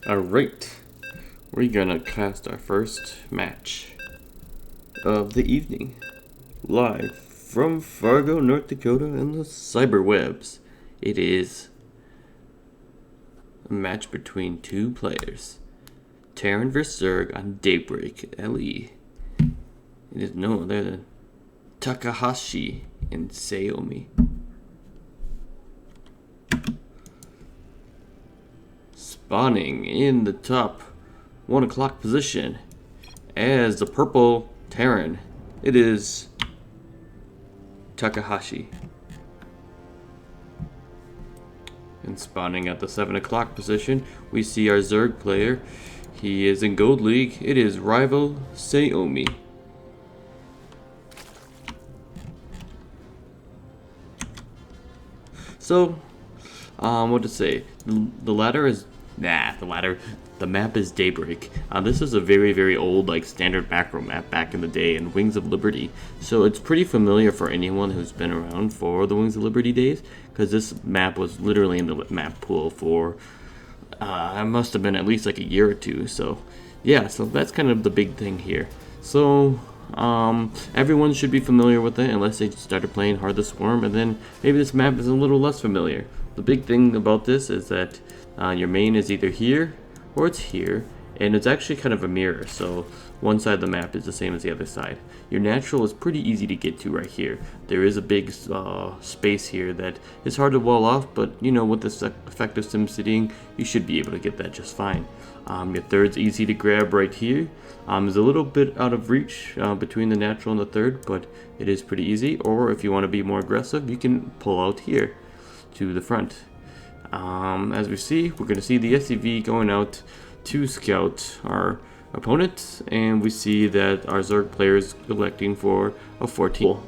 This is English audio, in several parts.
Alright, we're gonna cast our first match of the evening, live from Fargo, North Dakota and the cyberwebs. It is a match between two players, Terran vs Zerg on Daybreak LE. It is no other than Takahashi and Saaomi. Spawning in the top 1 o'clock position as the purple Terran, it is Takahashi. And spawning at the 7 o'clock position, we see our Zerg player. He is in Gold League. It is rival Saaomi. So, what to say? The map is Daybreak. This is a very old, standard macro map back in the day in Wings of Liberty. So it's pretty familiar for anyone who's been around for the Wings of Liberty days, because this map was literally in the map pool for, it must have been at least like a year or two. So yeah, so that's kind of the big thing here. So everyone should be familiar with it unless they started playing Heart of the Swarm, and then maybe this map is a little less familiar. The big thing about this is that your main is either here or it's here, and it's actually kind of a mirror, so one side of the map is the same as the other side. Your natural is pretty easy to get to right here. There is a big space here that is hard to wall off, but you know, with this effective sim sitting, you should be able to get that just fine. Your third's easy to grab right here. It's a little bit out of reach between the natural and the third, but it is pretty easy. Or if you want to be more aggressive, you can pull out here to the front. As we see, we're going to see the SCV going out to scout our opponent, and we see that our Zerg player is electing for a 14.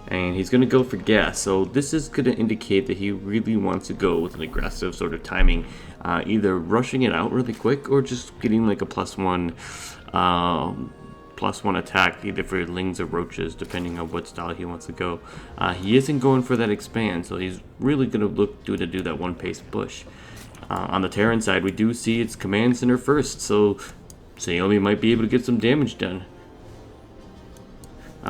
And he's going to go for gas, so this is going to indicate that he really wants to go with an aggressive sort of timing, either rushing it out really quick or just getting like a +1 attack, either for lings or roaches, depending on what style he wants to go. He isn't going for that expand, so he's really going to look to do that one pace push. On the Terran side, we do see its command center first, so Saaomi might be able to get some damage done.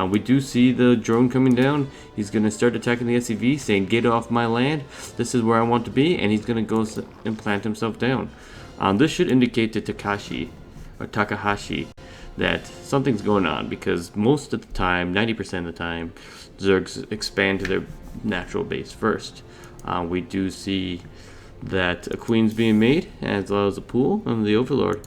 We do see the drone coming down. He's going to start attacking the SCV, saying, "Get off my land. This is where I want to be," and he's going to go and plant himself down. This should indicate to Takahashi that something's going on, because most of the time, 90% of the time, Zergs expand to their natural base first. We do see that a queen's being made, as well as a pool and the overlord.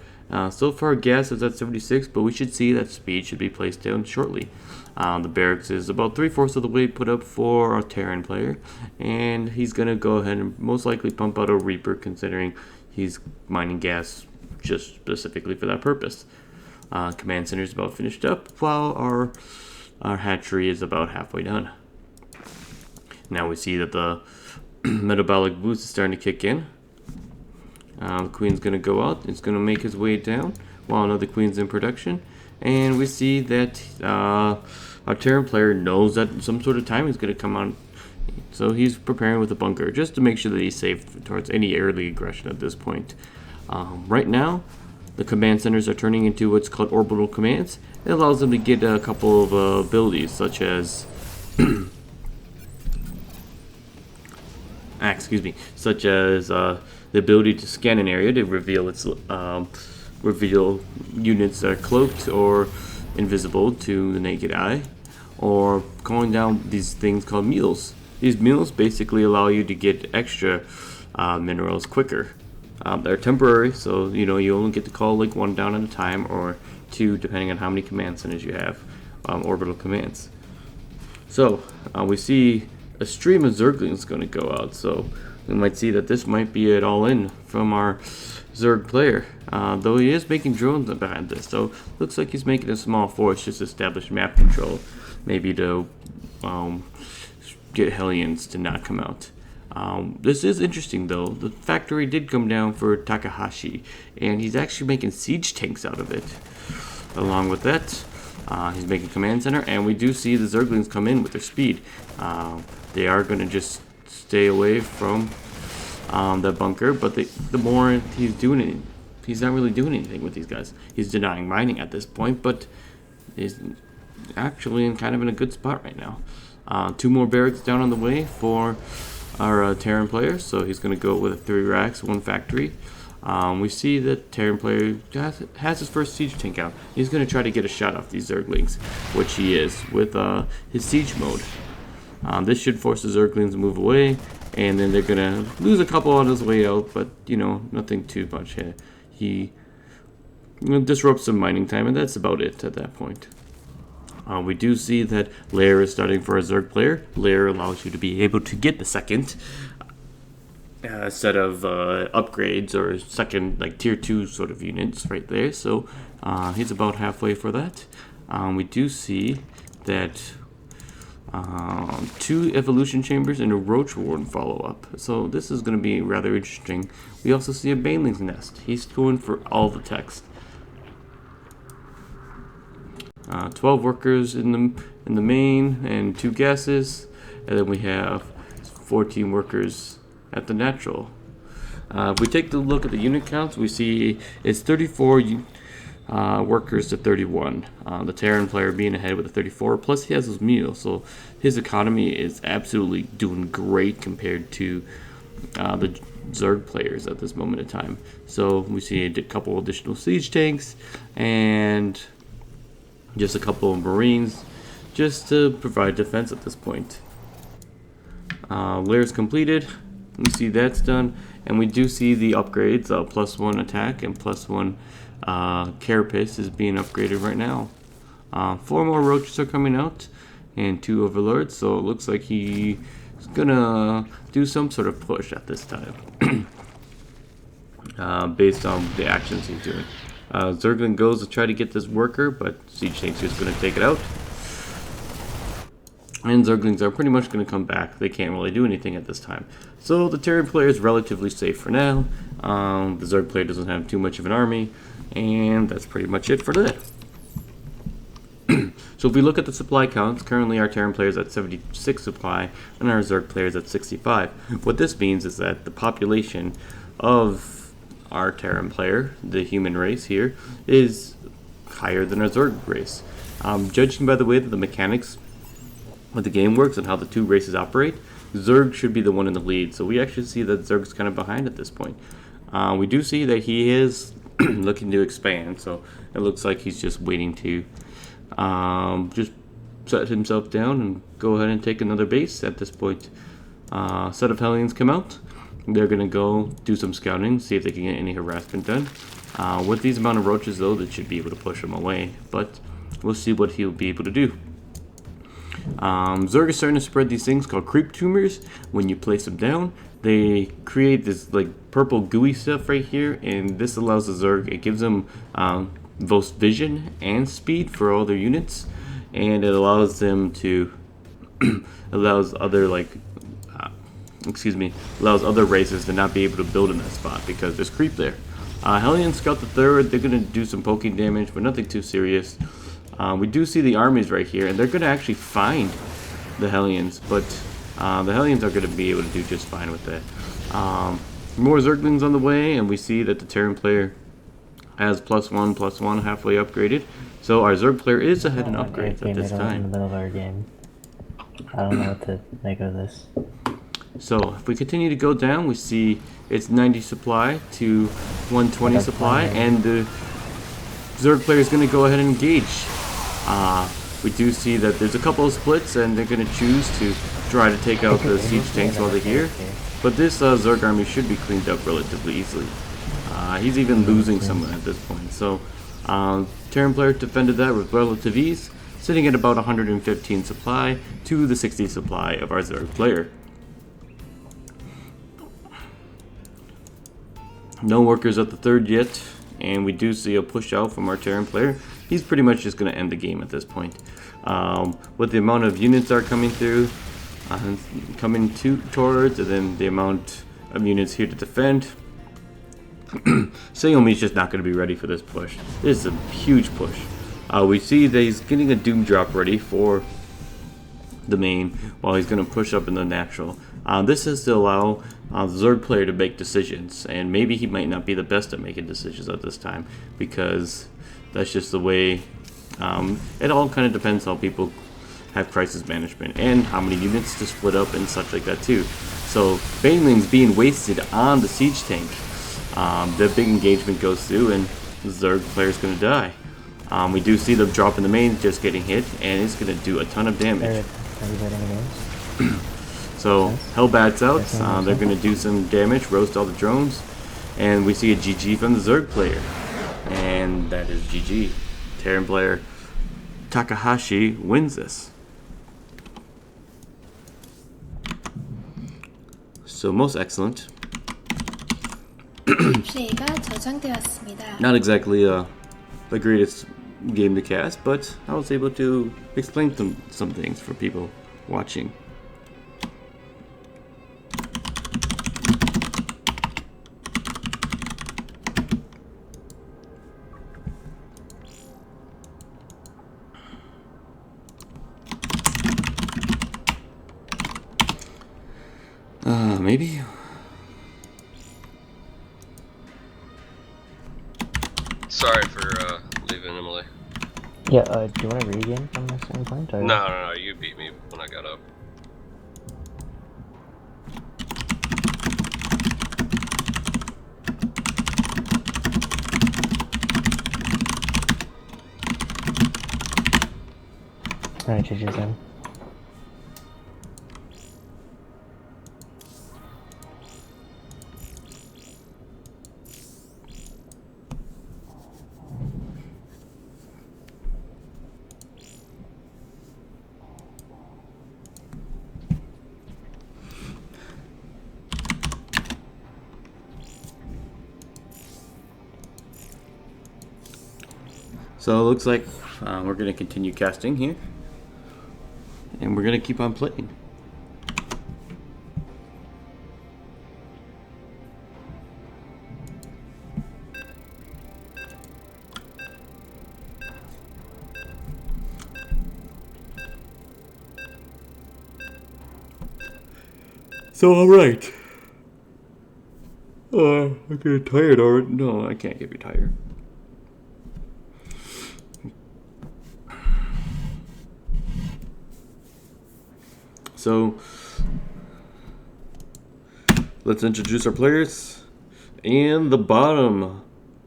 So far gas is at 76, but we should see that speed should be placed down shortly. The barracks is about 3/4 of the way put up for our Terran player, and he's going to go ahead and most likely pump out a Reaper, considering he's mining gas just specifically for that purpose. Command center is about finished up, while our hatchery is about halfway done. Now we see that the metabolic boost is starting to kick in. The queen's going to go out. It's going to make his way down while another queen's in production. And we see that our Terran player knows that some sort of time is going to come on. So he's preparing with a bunker just to make sure that he's safe towards any early aggression at this point. Right now, the command centers are turning into what's called orbital commands. It allows them to get a couple of abilities, such as the ability to scan an area to reveal units that are cloaked or invisible to the naked eye, or calling down these things called mules. These mules basically allow you to get extra minerals quicker. They're temporary, so you only get to call like one down at a time, or two depending on how many command centers you have, orbital commands. So we see a stream of Zerglings going to go out, so we might see that this might be it all in from our Zerg player, though he is making drones behind this, so looks like he's making a small force just to establish map control, maybe to get Hellions to not come out. This is interesting though. The factory did come down for Takahashi, and he's actually making siege tanks out of it. Along with that, he's making command center, and we do see the Zerglings come in with their speed. They are going to just stay away from that bunker, but the more he's doing it, he's not really doing anything with these guys. He's denying mining at this point, but he's actually kind of in a good spot right now. 2 more barracks down on the way for our Terran player, so he's going to go with 3 racks, 1 factory. We see that Terran player has his first siege tank out. He's going to try to get a shot off these Zerglings, which he is with his siege mode. This should force the Zerglings to move away, and then they're going to lose a couple on his way out, but you know, nothing too much. He disrupts some mining time, and that's about it at that point. We do see that Lair is starting for a Zerg player. Lair allows you to be able to get the second set of upgrades, or second, like tier 2 sort of units right there. So he's about halfway for that. We do see that 2 evolution chambers and a roach warren follow up. So this is going to be rather interesting. We also see a baneling's nest. He's going for all the text. 12 workers in the main and 2 gases, and then we have 14 workers at the natural. If we take a look at the unit counts, we see it's 34 workers to 31. The Terran player being ahead with a 34, plus he has his meal, so his economy is absolutely doing great compared to the Zerg players at this moment in time. So we see a couple additional siege tanks and just a couple of Marines just to provide defense at this point. Lair's completed. We see that's done, and we do see the upgrades. +1 attack and +1 carapace is being upgraded right now. 4 more roaches are coming out and 2 overlords, so it looks like he's gonna do some sort of push at this time based on the actions he's doing. Zerglin goes to try to get this worker, but Siege Tank's just going to take it out. And Zerglings are pretty much going to come back. They can't really do anything at this time. So the Terran player is relatively safe for now. The Zerg player doesn't have too much of an army. And that's pretty much it for today. So if we look at the supply counts, currently our Terran player is at 76 supply and our Zerg player is at 65. What this means is that the population of our Terran player, the human race here, is higher than our Zerg race. Judging by the way that the mechanics of the game works and how the 2 races operate, Zerg should be the one in the lead. So we actually see that Zerg's kind of behind at this point. We do see that he is looking to expand, so it looks like he's just waiting to just set himself down and go ahead and take another base at this point. Set of Hellions come out. They're going to go do some scouting, see if they can get any harassment done. With these amount of roaches, though, they should be able to push him away, but we'll see what he'll be able to do. Zerg is starting to spread these things called creep tumors. When you place them down, they create this like purple gooey stuff right here, and this allows the Zerg, it gives them both vision and speed for all their units, and it allows them to allows other races to not be able to build in that spot because there's creep there. Hellion Scout the Third, they're going to do some poking damage, but nothing too serious. We do see the armies right here, and they're going to actually find the Hellions, but the Hellions are going to be able to do just fine with that. More Zerglings on the way, and we see that the Terran player has +1/+1 halfway upgraded. So our Zerg player is ahead in upgrades at this time. In the middle of our game. I don't know what to make of this. So if we continue to go down, we see it's 90 supply to 120 supply, and the Zerg player is going to go ahead and engage. We do see that there's a couple of splits, and they're going to choose to try to take out the siege tanks while they're here. But this Zerg army should be cleaned up relatively easily. He's even losing some at this point. So Terran player defended that with relative ease, sitting at about 115 supply to the 60 supply of our Zerg player. No workers at the third yet, and we do see a push out from our Terran player. He's pretty much just going to end the game at this point. With the amount of units that are coming through, towards, and then the amount of units here to defend, Saaomi's just not going to be ready for this push. This is a huge push. We see that he's getting a Doom drop ready for the main while he's going to push up in the natural. This is to allow the Zerg player to make decisions, and maybe he might not be the best at making decisions at this time because that's just the way. It all kind of depends how people have crisis management and how many units to split up and such like that too. So banelings being wasted on the siege tank, the big engagement goes through and the Zerg player's going to die. We do see them dropping the main, just getting hit, and it's going to do a ton of damage. So Hellbat's out, they're going to do some damage, roast all the drones, and we see a GG from the Zerg player. And that is GG. Terran player Takahashi wins this. So most excellent. 플레이가 저장되었습니다. Not exactly the greatest game to cast, but I was able to explain some things for people watching. Maybe. Sorry for leaving, Emily. Yeah, do you want to read again from the same point? Or? No, you beat me when I got up. Alright, GG's then. So it looks like we're going to continue casting here. And we're going to keep on playing. So alright. I'm getting tired already. No, I can't get me tired. So let's introduce our players. In the bottom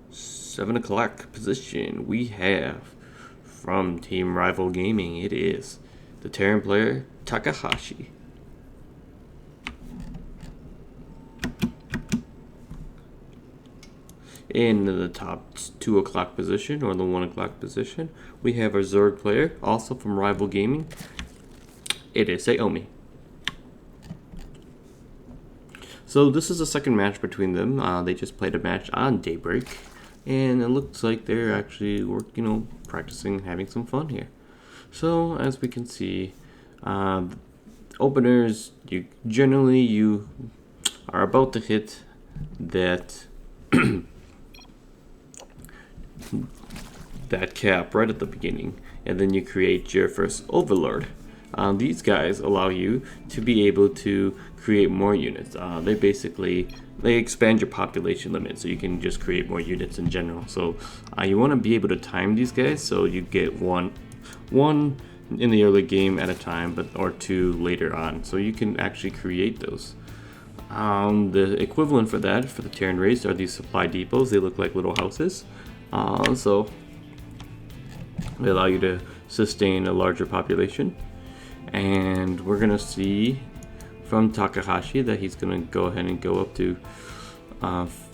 7 o'clock position, we have from Team Rival Gaming, it is the Terran player Takahashi. In the top 2 o'clock position, or the 1 o'clock position, we have our Zerg player, also from Rival Gaming. It is Saaomi. So this is the second match between them. They just played a match on Daybreak, and it looks like they're actually practicing, having some fun here. So as we can see, openers, you are about to hit that that cap right at the beginning, and then you create your first overlord. These guys allow you to be able to create more units. They expand your population limit, so you can just create more units in general. So you want to be able to time these guys, so you get one in the early game at a time, or 2 later on. So you can actually create those. The equivalent for that, for the Terran race, are these supply depots. They look like little houses. So they allow you to sustain a larger population. And we're going to see from Takahashi that he's going to go ahead and go up to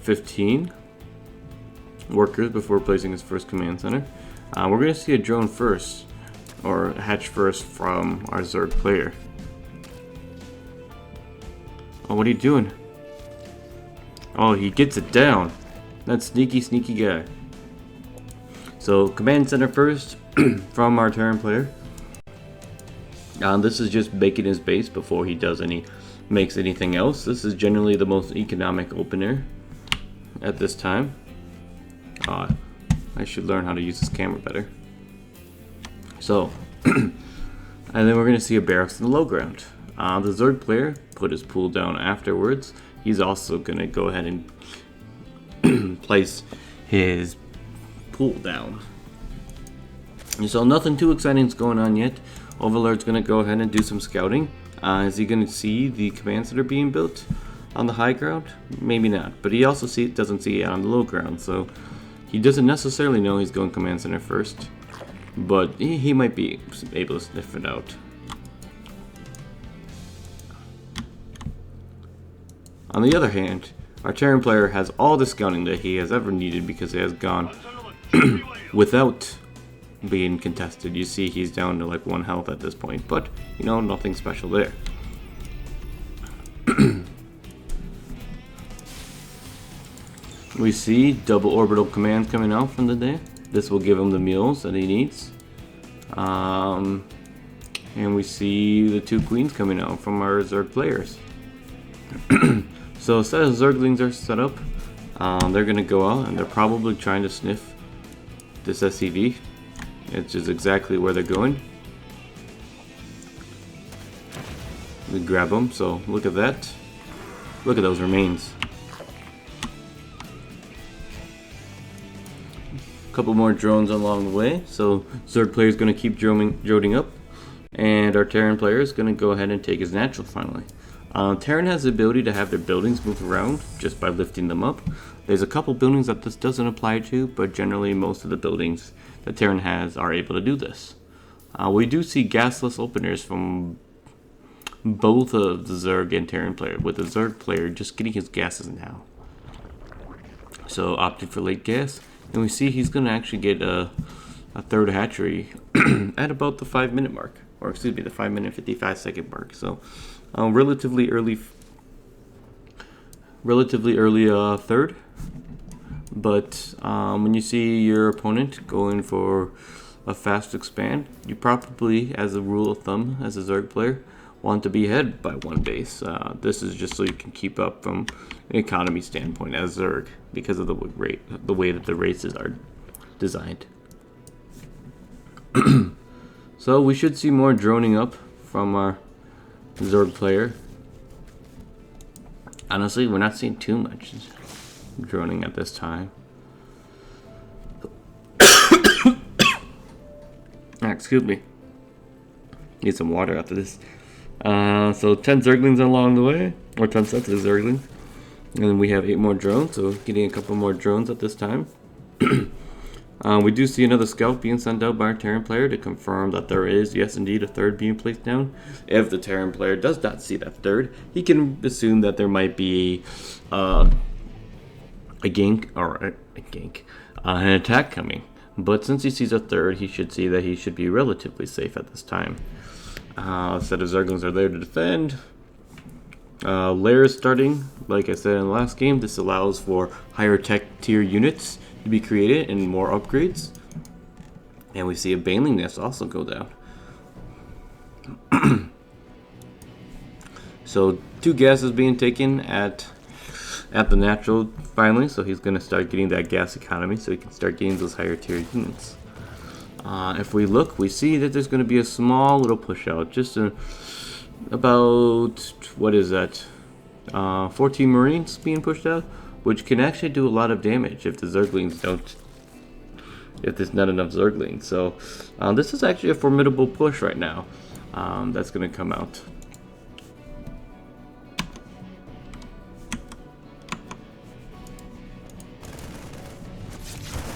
15 workers before placing his first command center. We're going to see a drone first, or hatch first, from our Zerg player. Oh, what are you doing? Oh, he gets it down. That sneaky guy. So command center first from our Terran player. This is just making his base before he makes anything else. This is generally the most economic opener at this time. I should learn how to use this camera better. So And then we're going to see a barracks in the low ground. The Zerg player put his pool down afterwards. He's also going to go ahead and place his pool down. And so nothing too exciting is going on yet. Overlord's going to go ahead and do some scouting. Is he going to see the commands that are being built on the high ground? Maybe not. But he also doesn't see it on the low ground. So he doesn't necessarily know he's going command center first. But he might be able to sniff it out. On the other hand, our Terran player has all the scouting that he has ever needed because he has gone without being contested. You see he's down to like 1 health at this point, but you know, nothing special there. We see double orbital command coming out from the day. This will give him the meals that he needs. And we see the 2 queens coming out from our Zerg players. So a set of Zerglings are set up. They're going to go out and they're probably trying to sniff this SCV. It's just exactly where they're going. We grab them, so look at that. Look at those remains. Couple more drones along the way, so Zerg player is going to keep droning up, and our Terran player is going to go ahead and take his natural finally. Terran has the ability to have their buildings move around just by lifting them up. There's a couple buildings that this doesn't apply to, but generally most of the buildings that Terran has are able to do this. We do see gasless openers from both of the Zerg and Terran player, with the Zerg player just getting his gases now. So opted for late gas. And we see he's going to actually get a 3rd hatchery at about the 5-minute mark. Or excuse me, the 5-minute 55-second mark. So relatively early 3rd. But when you see your opponent going for a fast expand, you probably, as a rule of thumb, as a Zerg player, want to be ahead by 1 base. This is just so you can keep up from an economy standpoint as Zerg, because of the way that the races are designed. So we should see more droning up from our Zerg player. Honestly, we're not seeing too much droning at this time. Excuse me. Need some water after this. So 10 Zerglings along the way, or 10 sets of Zerglings. And then we have 8 more drones, so getting a couple more drones at this time. We do see another scout being sent out by our Terran player to confirm that there is, yes indeed, a 3rd being placed down. If the Terran player does not see that 3rd, he can assume that there might be a gank, or an attack coming. But since he sees a 3rd, he should see that he should be relatively safe at this time. A set of Zerglings are there to defend. Layers starting, like I said in the last game, this allows for higher tech tier units to be created and more upgrades. And we see a Baneling Nest also go down. So 2 gases being taken at the natural finally, so he's going to start getting that gas economy so he can start getting those higher tier units. If we look, we see that there's going to be a small little push out, just about, what is that, 14 Marines being pushed out, which can actually do a lot of damage if the Zerglings don't, if there's not enough Zerglings. So this is actually a formidable push right now that's going to come out.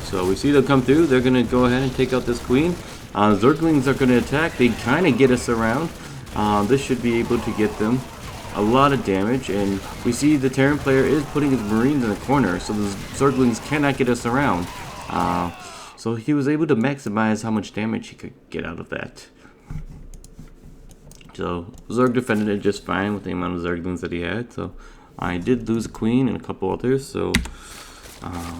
So we see them come through. They're going to go ahead and take out this queen. Zerglings are going to attack. They kind of get us around. This should be able to get them a lot of damage. And we see the Terran player is putting his Marines in the corner, so the Zerglings cannot get us around. So he was able to maximize how much damage he could get out of that. So Zerg defended it just fine with the amount of Zerglings that he had. So I did lose a queen and a couple others. So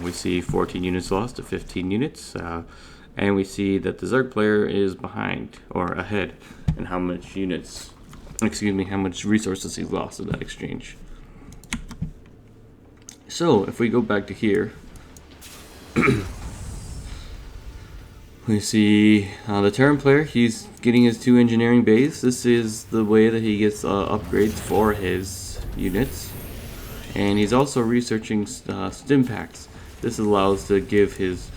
we see 14 units lost to 15 units. And we see that the Zerg player is behind, or ahead, in how much units, excuse me, how much resources he's lost in that exchange. So if we go back to here, We see the Terran player, he's getting his 2 engineering bays. This is the way that he gets upgrades for his units. And he's also researching stim packs. This allows to give his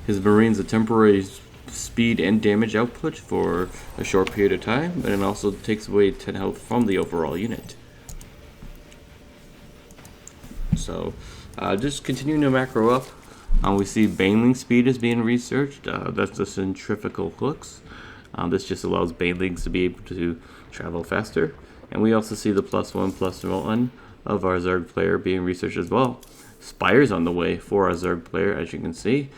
Marines a temporary speed and damage output for a short period of time, and it also takes away 10 health from the overall unit. So, just continuing to macro up. We see baneling speed is being researched. That's the centrifugal hooks. This just allows banelings to be able to travel faster. And we also see the +1/+1 of our Zerg player being researched as well. Spires on the way for our Zerg player, as you can see.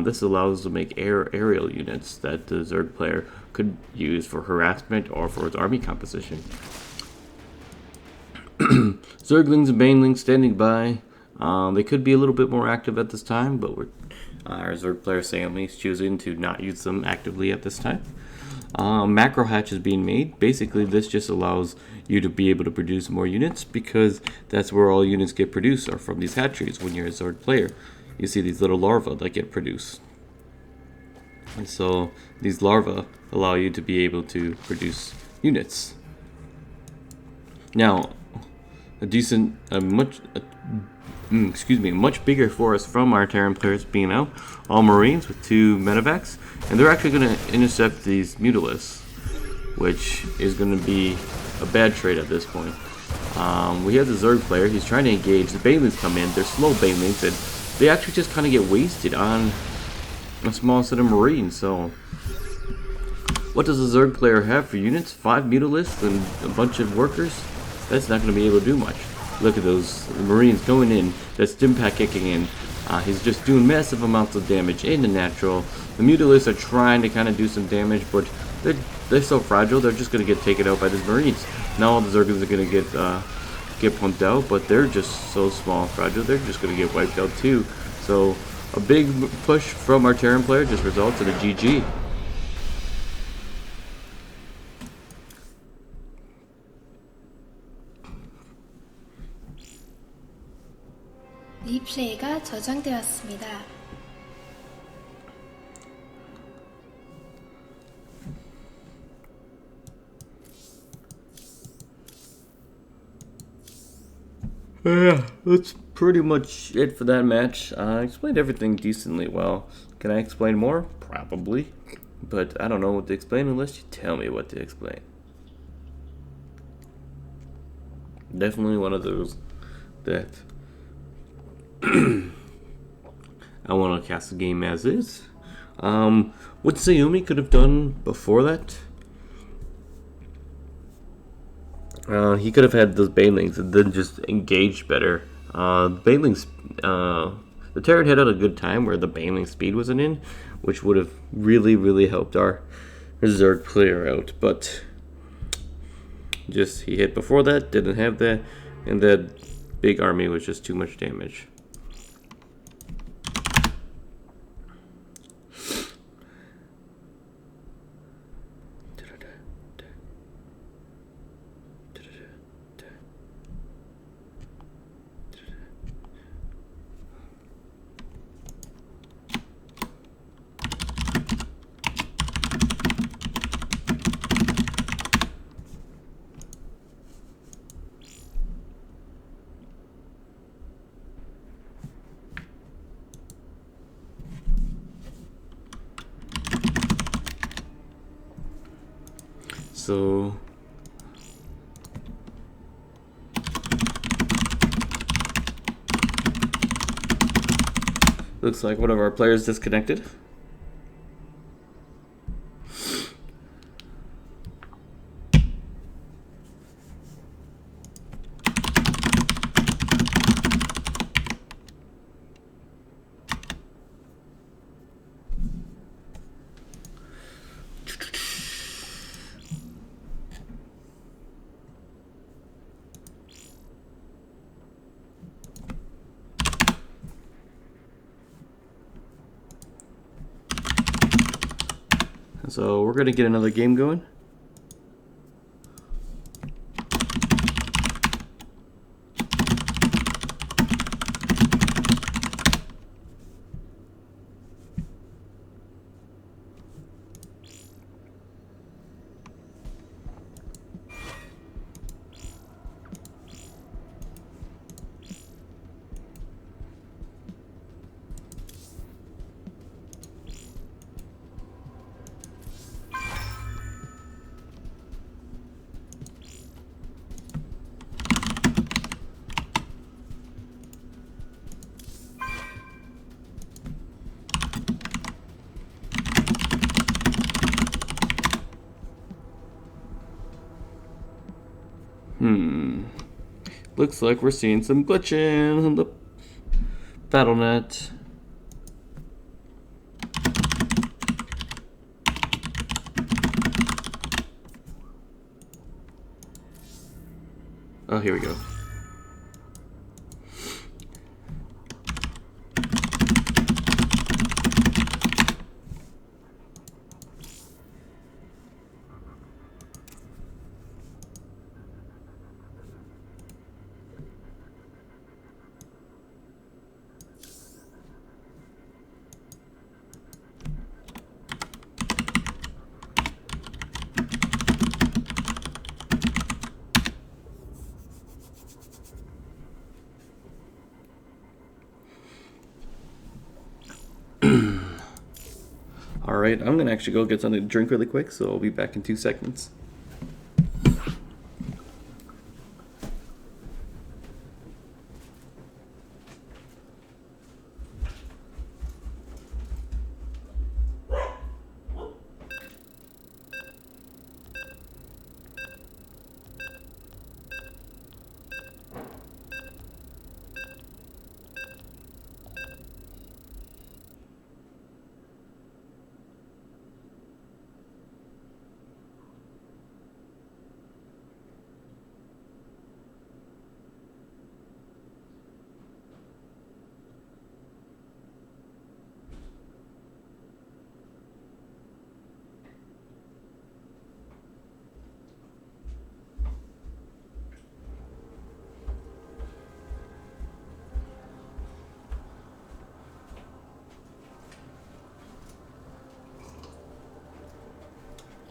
This allows to make aerial units that the Zerg player could use for harassment or for its army composition. Zerglings and banelings standing by. They could be a little bit more active at this time, but our Zerg player Saaomi is choosing to not use them actively at this time. Macro hatch is being made. Basically, this just allows you to be able to produce more units, because that's where all units get produced, are from these hatcheries when you're a Zerg player. You see these little larvae that get produced. And so these larvae allow you to be able to produce units. Now, much bigger force from our Terran players being out. All Marines with 2 medevacs, and they're actually going to intercept these Mutalisks, which is going to be a bad trade at this point. We have the Zerg player, he's trying to engage. The banelings come in, they're slow banelings, and they actually just kind of get wasted on a small set of Marines. So, what does the Zerg player have for units? 5 Mutalisks and a bunch of workers? That's not going to be able to do much. Look at those Marines going in, that stim pack kicking in. He's just doing massive amounts of damage in the natural. The Mutalisks are trying to kind of do some damage, but they're so fragile, they're just going to get taken out by these Marines. Now all the Zerglings are going to get pumped out, but they're just so small and fragile, they're just going to get wiped out too. So a big push from our Terran player just results in a GG. 리플레이가 저장되었습니다. Yeah, that's pretty much it for that match. I explained everything decently well. Can I explain more? Probably. But I don't know what to explain unless you tell me what to explain. Definitely one of those that I want to cast the game as is. What Saaomi could have done before that, he could have had those banelings and then just engaged better. Banelings, the Terran had a good time where the baneling speed wasn't in, which would have really helped our Zerg player out. But just he hit before that, didn't have that, and that big army was just too much damage. So looks like one of our players disconnected. So we're gonna get another game going. Looks like we're seeing some glitching on the BattleNet. Oh, here we go. Alright, I'm gonna actually go get something to drink really quick, so I'll be back in 2 seconds.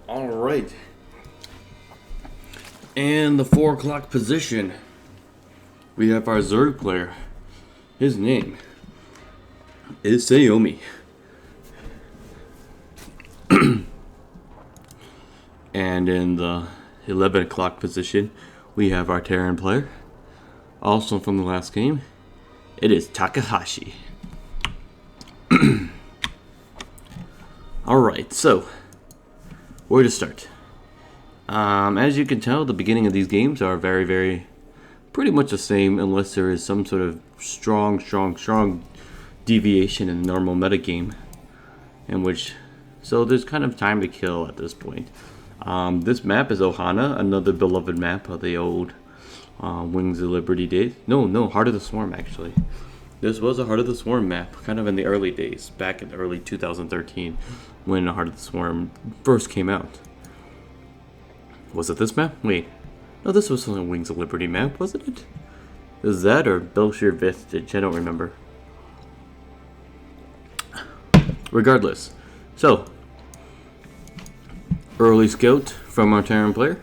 Alright. And the 4 o'clock position. We have our Zerg player. His name is Saaomi. And in the 11 o'clock position, we have our Terran player. Also from the last game, it is Takahashi. Alright, so where to start? As you can tell, the beginning of these games are very pretty much the same, unless there is some sort of strong deviation in the normal metagame, in which, so there's kind of time to kill at this point. This map is Ohana, another beloved map of the old Wings of Liberty days. No, Heart of the Swarm actually. This was a Heart of the Swarm map, kind of in the early days, back in early 2013, when Heart of the Swarm first came out. Was it this map? Wait. No, this was a Wings of Liberty map, wasn't it? It was that or Belshir Vestige, I don't remember. Regardless. So, early scout from our Terran player.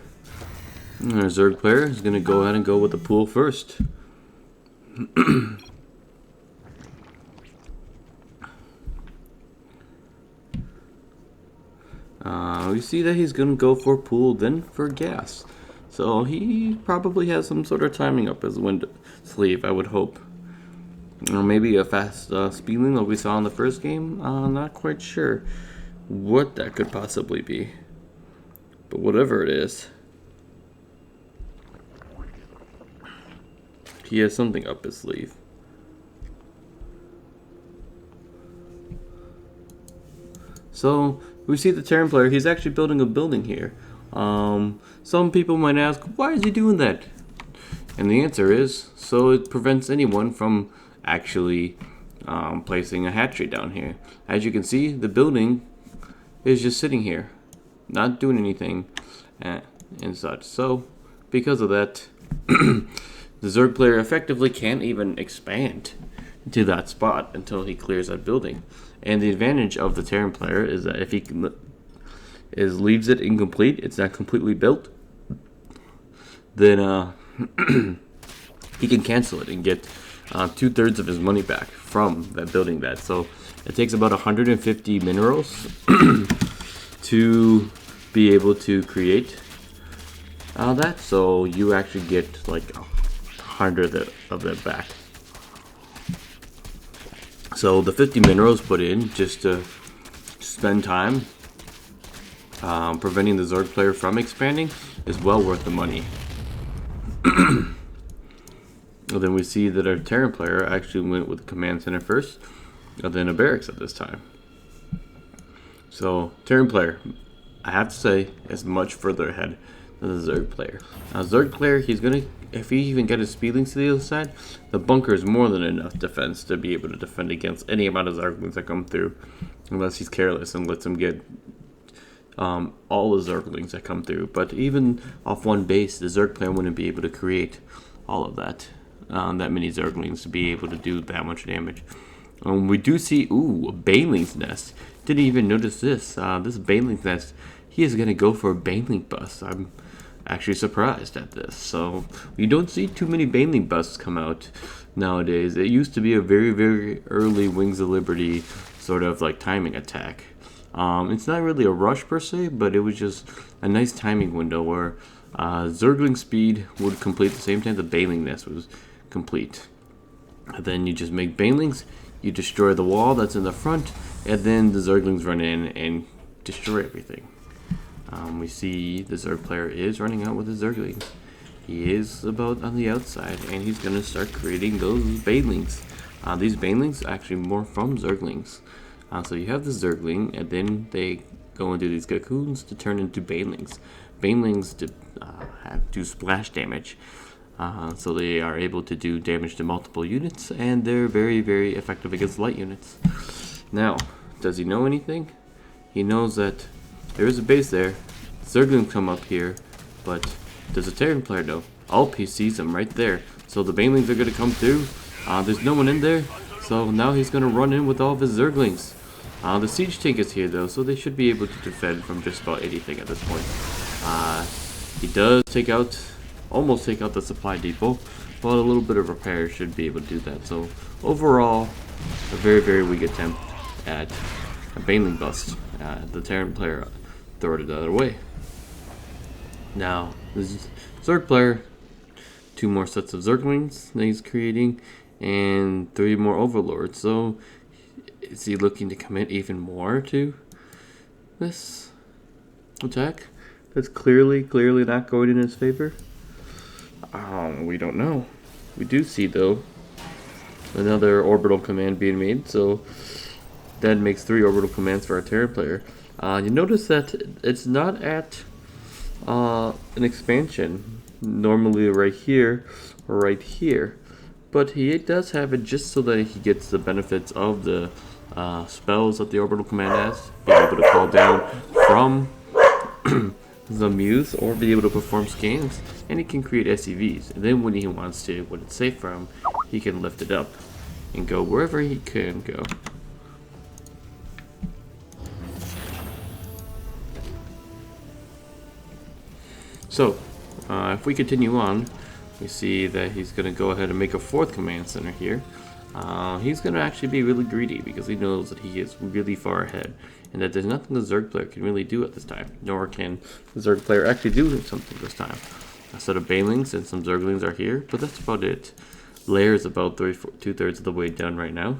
And our Zerg player is going to go ahead and go with the pool first. We see that he's going to go for pool, then for gas. So he probably has some sort of timing up his sleeve, I would hope. Or maybe a fast speeding like we saw in the first game. Not quite sure what that could possibly be. But whatever it is, he has something up his sleeve. So we see the Terran player, he's actually building a building here. Some people might ask, why is he doing that? And the answer is, so it prevents anyone from actually placing a hatchery down here. As you can see, the building is just sitting here, not doing anything and such. So because of that, the Zerg player effectively can't even expand to that spot until he clears that building. And the advantage of the Terran player is that if he leaves it incomplete, it's not completely built, then he can cancel it and get 2/3 of his money back from that building that. So it takes about 150 minerals to be able to create that. So you actually get like 100 of that back. So the 50 minerals put in just to spend time preventing the Zerg player from expanding is well worth the money. And then we see that our Terran player actually went with the command center first, and then a barracks at this time. So Terran player, I have to say, is much further ahead than the Zerg player. Now Zerg player, he's gonna, if he even get his speedlings to the other side, the bunker is more than enough defense to be able to defend against any amount of Zerglings that come through, unless he's careless and lets him get all the Zerglings that come through. But even off one base, the Zerg player wouldn't be able to create all of that. That many Zerglings to be able to do that much damage. We do see, a Baneling's Nest. Didn't even notice this. This Baneling's Nest, he is going to go for a Baneling bust. I'm actually surprised at this. So, we don't see too many Baneling busts come out nowadays. It used to be a very, very early Wings of Liberty sort of like timing attack. It's not really a rush per se, but it was just a nice timing window where Zergling speed would complete the same time the Baneling Nest was complete. And then you just make Banelings, you destroy the wall that's in the front, and then the Zerglings run in and destroy everything. We see the Zerg player is running out with the Zerglings. He is about on the outside, and he's going to start creating those Banelings. These Banelings actually more from Zerglings. So you have the Zergling, and then they go into these cocoons to turn into Banelings. Banelings do splash damage. So they are able to do damage to multiple units, and they're very, very effective against light units. Now, does he know anything? He knows that there is a base there. Zerglings come up here, but does a Terran player know? He sees them right there. So the Banelings are going to come through. There's no one in there, so now he's going to run in with all of his Zerglings. The siege tank is here though, so they should be able to defend from just about anything at this point. He does almost take out the supply depot, but a little bit of repair should be able to do that. So overall, a very, very weak attempt at a Baneling bust. The Terran player threw it the other way. Now, the Zerg player, 2 more sets of Zerglings that he's creating, and 3 more Overlords. So, is he looking to commit even more to this attack? That's clearly not going in his favor. We don't know. We do see, though, another orbital command being made, so that makes 3 orbital commands for our Terran player. You notice that it's not at an expansion, normally right here or right here, but he does have it just so that he gets the benefits of the spells that the orbital command has, being able to call down from the Muse or be able to perform scans, and he can create SCVs. And then when he wants to, when it's safe for him, he can lift it up and go wherever he can go. So, if we continue on, we see that he's going to go ahead and make a 4th command center here. He's going to actually be really greedy because he knows that he is really far ahead and that there's nothing the Zerg player can really do at this time, nor can the Zerg player actually do something this time. A set of Banelings and some Zerglings are here, but that's about it. Lair is about 2/3 of the way done right now,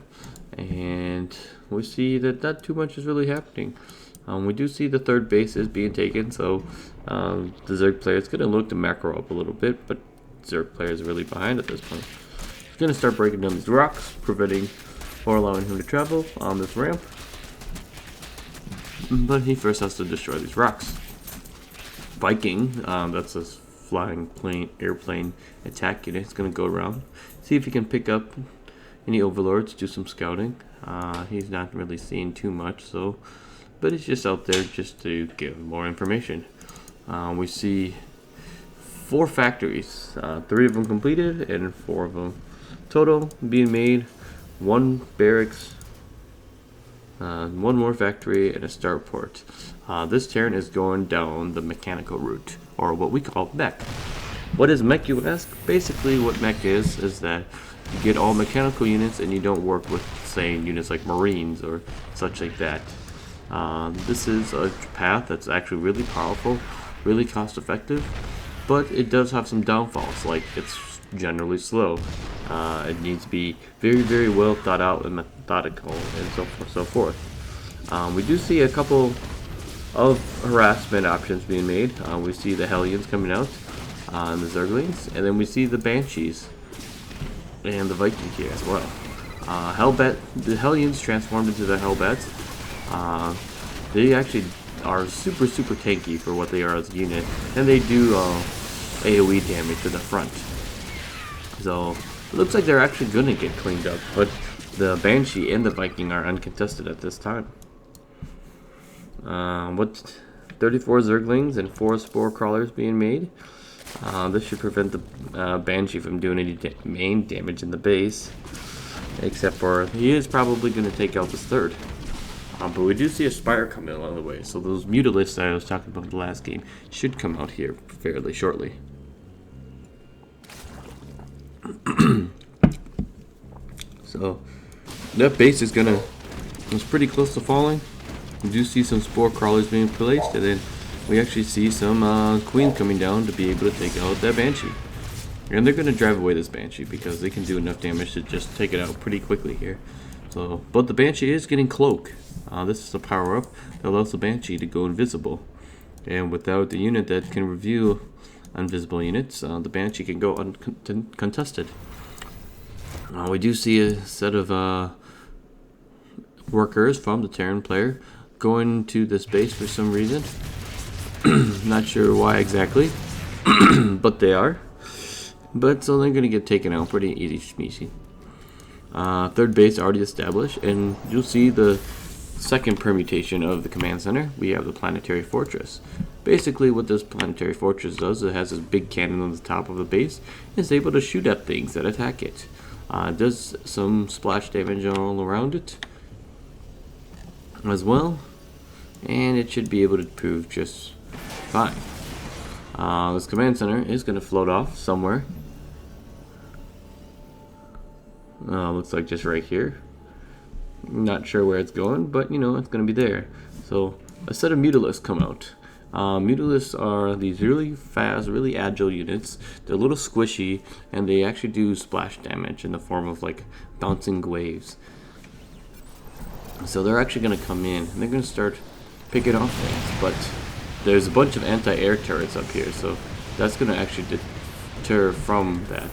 and we see that not too much is really happening. We do see the 3rd base is being taken, so the Zerg player is going to look to macro up a little bit, but Zerg player is really behind at this point. He's going to start breaking down these rocks, preventing or allowing him to travel on this ramp. But he first has to destroy these rocks. Viking, that's a flying airplane attack unit. It's going to go around, see if he can pick up any overlords, do some scouting. He's not really seeing too much, but he's just out there just to give more information. We see 4 factories, 3 of them completed and 4 of them total being made, 1 barracks, 1 more factory, and a starport. This Terran is going down the mechanical route, or what we call mech. What is mech, you ask? Basically what mech is that you get all mechanical units and you don't work with, say, units like Marines or such like that. This is a path that's actually really powerful, really cost effective, but it does have some downfalls, like it's generally slow. It needs to be very, very well thought out and methodical and so forth. We do see a couple of harassment options being made. We see the Hellions coming out. and the Zerglings, and then we see the Banshees and the Viking here as well. The Hellions transformed into the Hellbats. They actually are super tanky for what they are as a unit, and they do AoE damage to the front. So it looks like they're actually gonna get cleaned up, but the Banshee and the Viking are uncontested at this time. 34 Zerglings and 4 Spore Crawlers being made. This should prevent the Banshee from doing any main damage in the base, except for he is probably going to take out this third. But we do see a Spire coming along the way, so those Mutalisks that I was talking about in the last game should come out here fairly shortly. So that base is pretty close to falling. We do see some Spore Crawlers being placed, and then we actually see some Queens coming down to be able to take out that Banshee. And they're going to drive away this Banshee because they can do enough damage to just take it out pretty quickly here. So, but the Banshee is getting Cloak. This is a power-up that allows the Banshee to go invisible. And without the unit that can review invisible units, the Banshee can go uncontested. We do see a set of workers from the Terran player going to this base for some reason. Not sure why exactly, but they are. But so they're going to get taken out pretty easy smeezy. Third base already established, and you'll see the second permutation of the command center. We have the planetary fortress. Basically what this planetary fortress does, it has this big cannon on the top of the base. It's able to shoot at things that attack it. It does some splash damage all around it as well, and it should be able to prove just fine. This command center is going to float off somewhere. Looks like just right here. Not sure where it's going, but you know it's going to be there. So a set of Mutalisks come out. Mutalisks are these really fast, really agile units. They're a little squishy, and they actually do splash damage in the form of like bouncing waves. So they're actually going to come in, and they're going to start picking off things. But there's a bunch of anti-air turrets up here, so that's going to actually deter from that.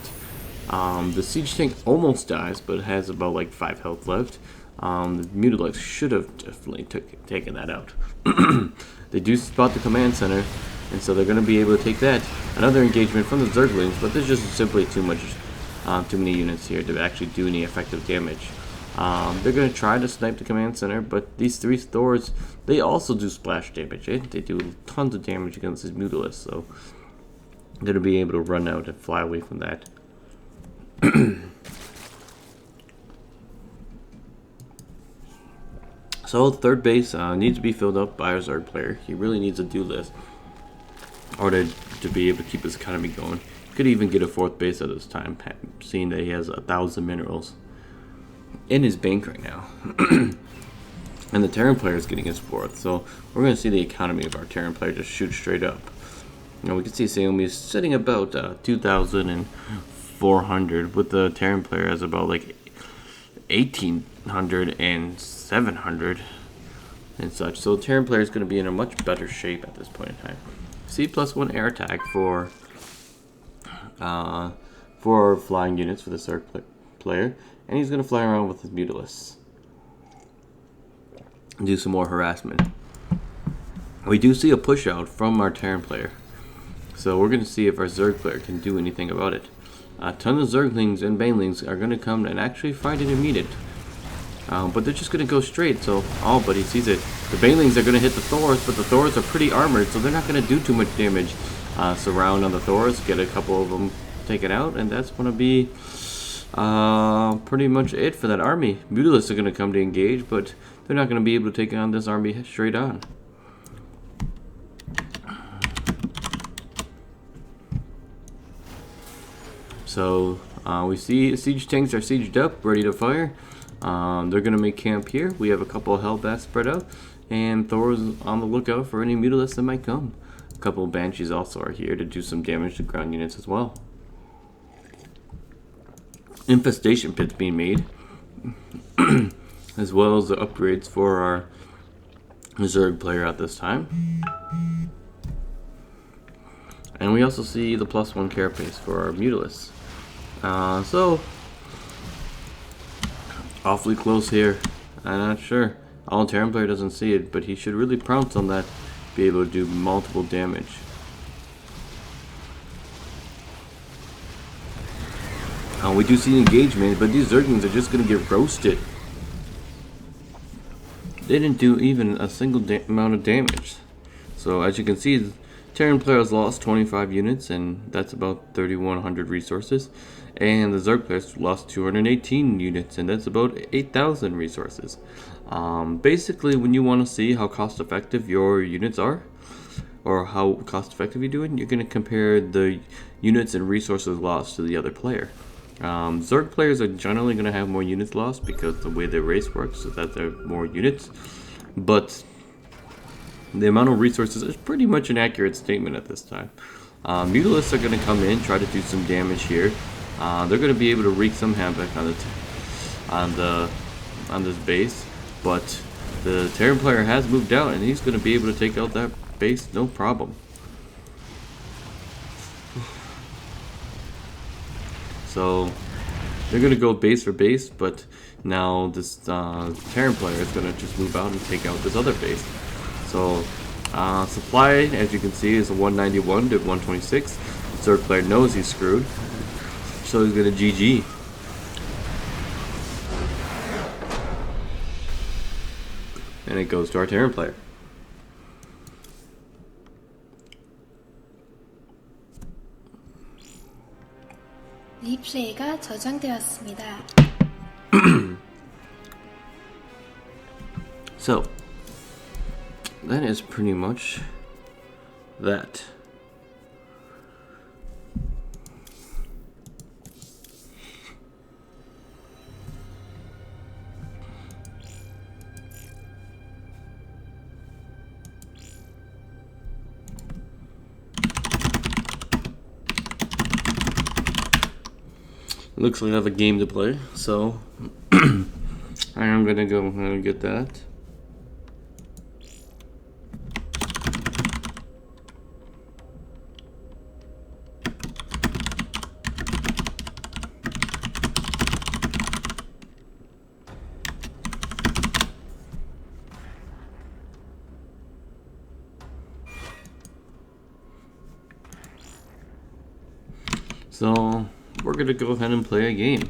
The siege tank almost dies, but it has about like 5 health left. The Mutalisks should have definitely taken that out. They do spot the command center, and so they're going to be able to take that. Another engagement from the Zerglings, but there's just simply too many units here to actually do any effective damage. They're going to try to snipe the command center, but these 3 Thors, they also do splash damage. They do tons of damage against these Mutalisks, so they're going to be able to run out and fly away from that. So third base needs to be filled up by our Zerg player. He really needs to do this in order to be able to keep his economy going. Could even get a 4th base at this time, seeing that he has 1,000 minerals in his bank right now. And the Terran player is getting his 4th, so we're going to see the economy of our Terran player just shoot straight up. Now we can see Saaomi is sitting about 2,400, with the Terran player as about like 1,800 and 700 and such. So the Terran player is going to be in a much better shape at this point in time. C+1 air attack for flying units for the Zerg player, and he's going to fly around with his Mutalisks and do some more harassment. We do see a push out from our Terran player, so we're going to see if our Zerg player can do anything about it. A ton of Zerglings and Banelings are going to come and actually fight it immediate. But they're just going to go straight, so but he sees it. The Banelings are going to hit the Thors, but the Thors are pretty armored, so they're not going to do too much damage. Surround on the Thors, get a couple of them taken out, and that's going to be pretty much it for that army. Mutalisks are going to come to engage, but they're not going to be able to take on this army straight on. So we see siege tanks are sieged up, ready to fire. They're going to make camp here. We have a couple of Hellbats spread out, and Thor's on the lookout for any Mutalisks that might come. A couple of Banshees also are here to do some damage to ground units as well. Infestation pits being made, as well as the upgrades for our Zerg player at this time. And we also see the +1 carapace for our Mutalisk. So, awfully close here. I'm not sure. All Terran player doesn't see it, but he should really pounce on that, be able to do multiple damage. We do see engagement, but these Zerglings are just going to get roasted. They didn't do even a single amount of damage. So as you can see, the Terran player has lost 25 units, and that's about 3,100 resources. And the Zerg players lost 218 units, and that's about 8,000 resources. Basically, when you want to see how cost effective your units are, or how cost effective you're doing, you're going to compare the units and resources lost to the other player. Zerg players are generally going to have more units lost because the way their race works is that they're more units, but the amount of resources is pretty much an accurate statement at this time. Mutalisks are going to come in, try to do some damage here. They're going to be able to wreak some havoc on this base, but the Terran player has moved out, and he's going to be able to take out that base no problem. So they're going to go base for base, but now this Terran player is going to just move out and take out this other base. So supply, as you can see, is a 191 to 126. The Zerg player knows he's screwed, so he's going to GG. And it goes to our Terran player. 리플레이가 저장되었습니다. So that is pretty much that. Looks like I have a game to play, so I am gonna go and get that. So we're gonna go ahead and play a game.